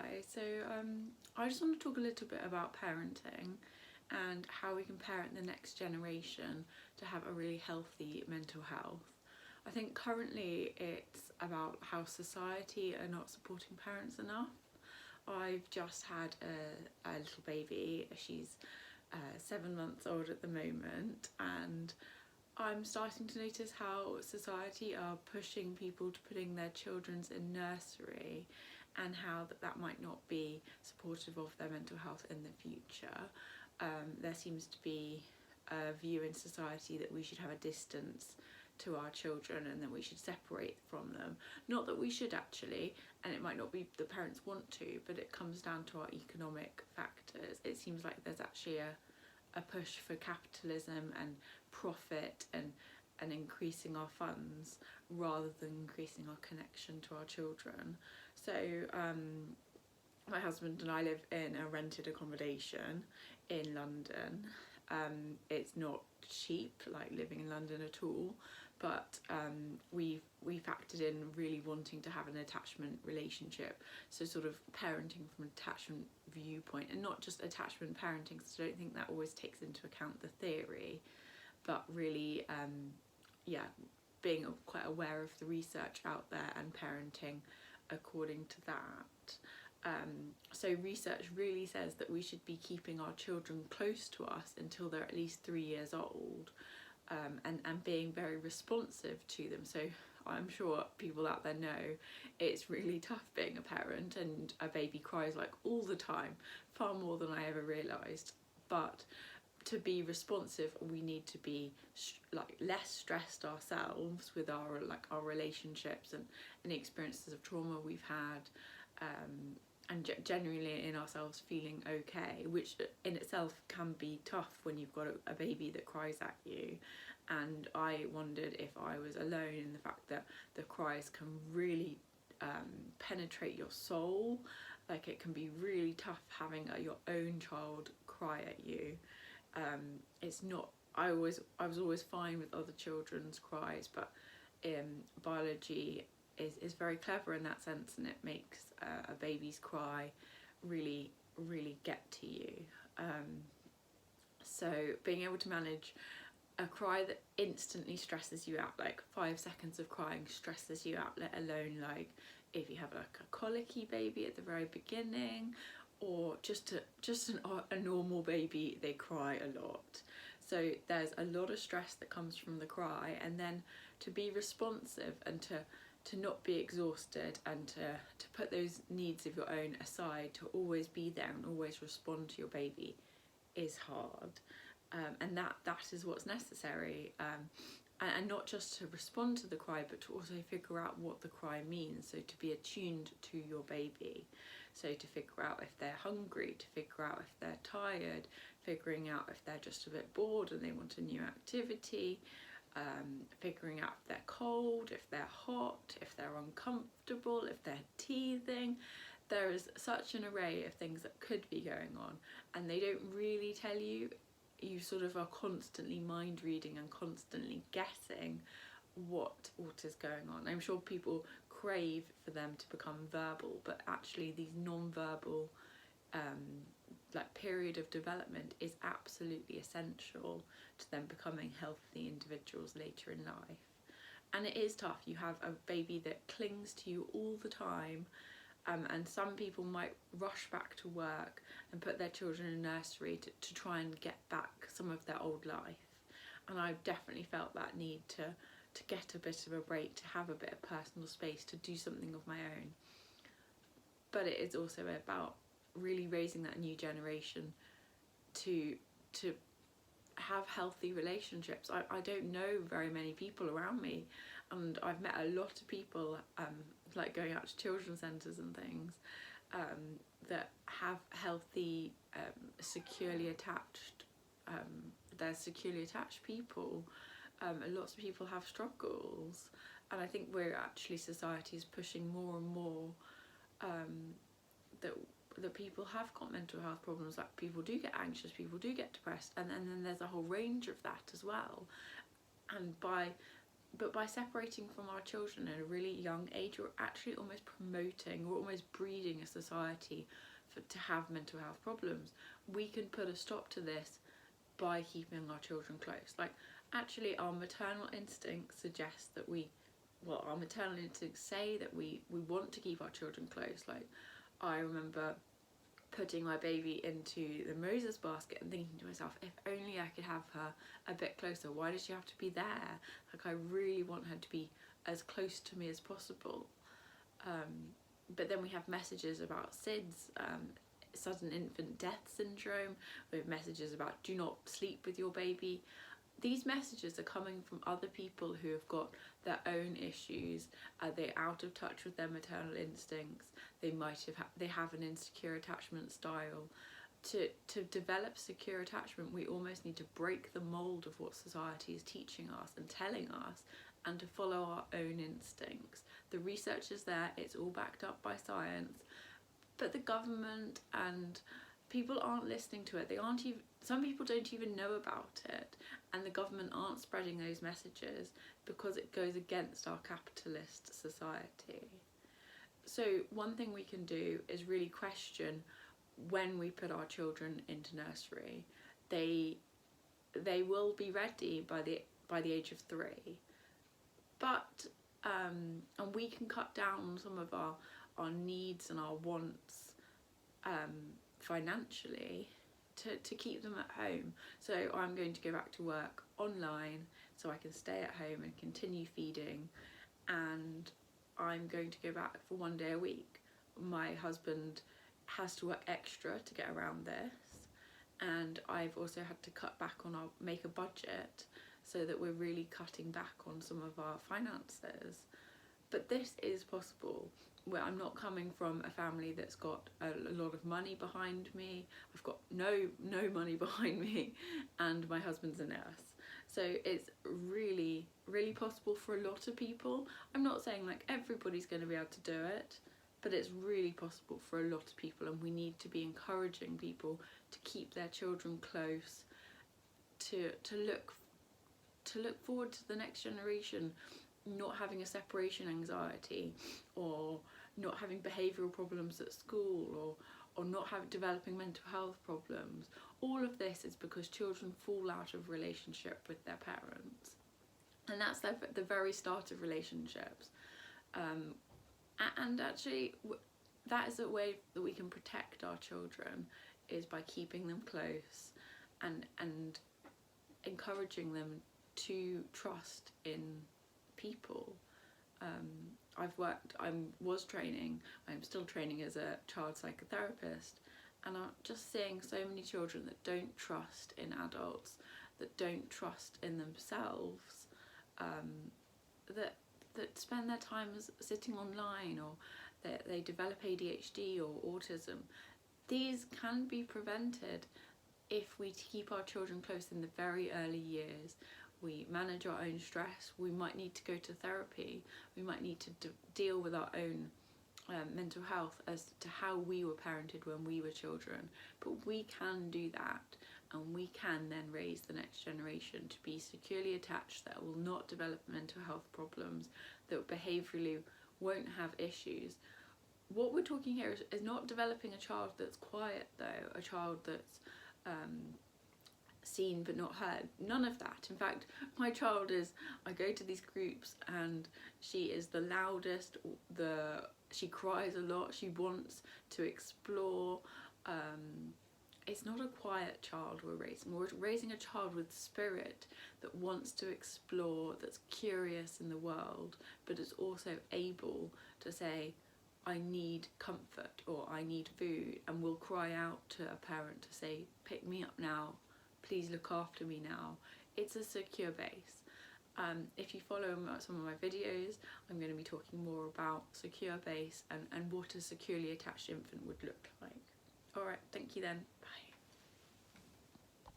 Hi, I just want to talk a little bit about parenting and how we can parent the next generation to have a really healthy mental health. I think currently it's about how society are not supporting parents enough. I've just had a little baby. She's 7 months old at the moment, and I'm starting to notice how society are pushing people to putting their children in nursery, and how that might not be supportive of their mental health in the future. There seems to be a view in society that we should have a distance to our children and that we should separate from them. Not that we should actually, and it might not be the parents want to, but it comes down to our economic factors. It seems like there's actually a push for capitalism and profit and increasing our funds rather than increasing our connection to our children. So my husband and I live in a rented accommodation in London. It's not cheap, like living in London at all, but we factored in really wanting to have an attachment relationship, so sort of parenting from an attachment viewpoint, and not just attachment parenting, because I don't think that always takes into account the theory, but really being quite aware of the research out there and parenting according to that. So research really says that we should be keeping our children close to us until they're at least 3 years old, and being very responsive to them. So I'm sure people out there know it's really tough being a parent, and a baby cries like all the time, far more than I ever realised. But to be responsive, we need to be like less stressed ourselves with our relationships and any experiences of trauma we've had, and generally in ourselves feeling okay, which in itself can be tough when you've got a baby that cries at you. And I wondered if I was alone in the fact that the cries can really penetrate your soul. Like, it can be really tough having your own child cry at you. It's not, I was always fine with other children's cries, but biology is very clever in that sense, and it makes a baby's cry really get to you. So being able to manage a cry that instantly stresses you out, like 5 seconds of crying stresses you out, let alone like if you have like a colicky baby at the very beginning, or just a normal baby, they cry a lot. So there's a lot of stress that comes from the cry, and then to be responsive and to not be exhausted, and to put those needs of your own aside, to always be there and always respond to your baby is hard. And that is what's necessary, and not just to respond to the cry, but to also figure out what the cry means, so to be attuned to your baby, so to figure out if they're hungry, to figure out if they're tired, figuring out if they're just a bit bored and they want a new activity, figuring out if they're cold, if they're hot, if they're uncomfortable, if they're teething. There is such an array of things that could be going on, and they don't really tell you. You sort of are constantly mind reading and constantly guessing what is going on. I'm sure people crave for them to become verbal, but actually these non-verbal period of development is absolutely essential to them becoming healthy individuals later in life. And it is tough. You have a baby that clings to you all the time, and some people might rush back to work and put their children in nursery to try and get back some of their old life. And I've definitely felt that need to get a bit of a break, to have a bit of personal space, to do something of my own. But it is also about really raising that new generation to have healthy relationships. I don't know very many people around me, and I've met a lot of people like going out to children's centres and things, that have healthy, securely attached, they're securely attached people. And lots of people have struggles, and I think society is pushing more and more that people have got mental health problems. Like, people do get anxious, people do get depressed, and then there's a whole range of that as well. And by But by separating from our children at a really young age, we're actually almost promoting, we're almost breeding a society to have mental health problems. We can put a stop to this by keeping our children close. Like, actually, our maternal instincts suggest that our maternal instincts say that we want to keep our children close. Like, I remember putting my baby into the Moses basket and thinking to myself, if only I could have her a bit closer. Why does she have to be there? Like, I really want her to be as close to me as possible. But then we have messages about SIDS, sudden infant death syndrome. We have messages about do not sleep with your baby. These messages are coming from other people who have got their own issues. They're out of touch with their maternal instincts. They have an insecure attachment style. To develop secure attachment, we almost need to break the mold of what society is teaching us and telling us, and to follow our own instincts. The research is there, it's all backed up by science, but the government and people aren't listening to it. Some people don't even know about it, and the government aren't spreading those messages because it goes against our capitalist society. So one thing we can do is really question when we put our children into nursery. They will be ready by the age of 3, but and we can cut down on some of our needs and our wants financially to keep them at home. So I'm going to go back to work online so I can stay at home and continue feeding, and I'm going to go back for 1 day a week. My husband has to work extra to get around this, and I've also had to cut back on make a budget so that we're really cutting back on some of our finances. But this is possible. Where I'm not coming from a family that's got a lot of money behind me. I've got no money behind me, and my husband's a nurse. So it's really, really possible for a lot of people. I'm not saying like everybody's going to be able to do it, but it's really possible for a lot of people, and we need to be encouraging people to keep their children close, to look forward to the next generation not having a separation anxiety, or not having behavioural problems at school, or not developing mental health problems. All of this is because children fall out of relationship with their parents, and that's the very start of relationships. And actually, that is a way that we can protect our children, is by keeping them close and encouraging them to trust in people. I'm still training as a child psychotherapist, and I'm just seeing so many children that don't trust in adults, that don't trust in themselves, that spend their time sitting online, or they develop ADHD or autism. These can be prevented if we keep our children close in the very early years. We manage our own stress. We might need to go to therapy. We might need to deal with our own mental health as to how we were parented when we were children. But we can do that, and we can then raise the next generation to be securely attached, that will not develop mental health problems, that behaviourally won't have issues. What we're talking here is not developing a child that's quiet, though, a child that's seen but not heard. None of that. In fact, my child I go to these groups and she is the loudest, she cries a lot, she wants to explore. It's not a quiet child we're raising a child with spirit, that wants to explore, that's curious in the world, but is also able to say, I need comfort, or I need food, and will cry out to a parent to say, pick me up now, please look after me now. It's a secure base. If you follow some of my videos, I'm going to be talking more about secure base and what a securely attached infant would look like. Alright, thank you then.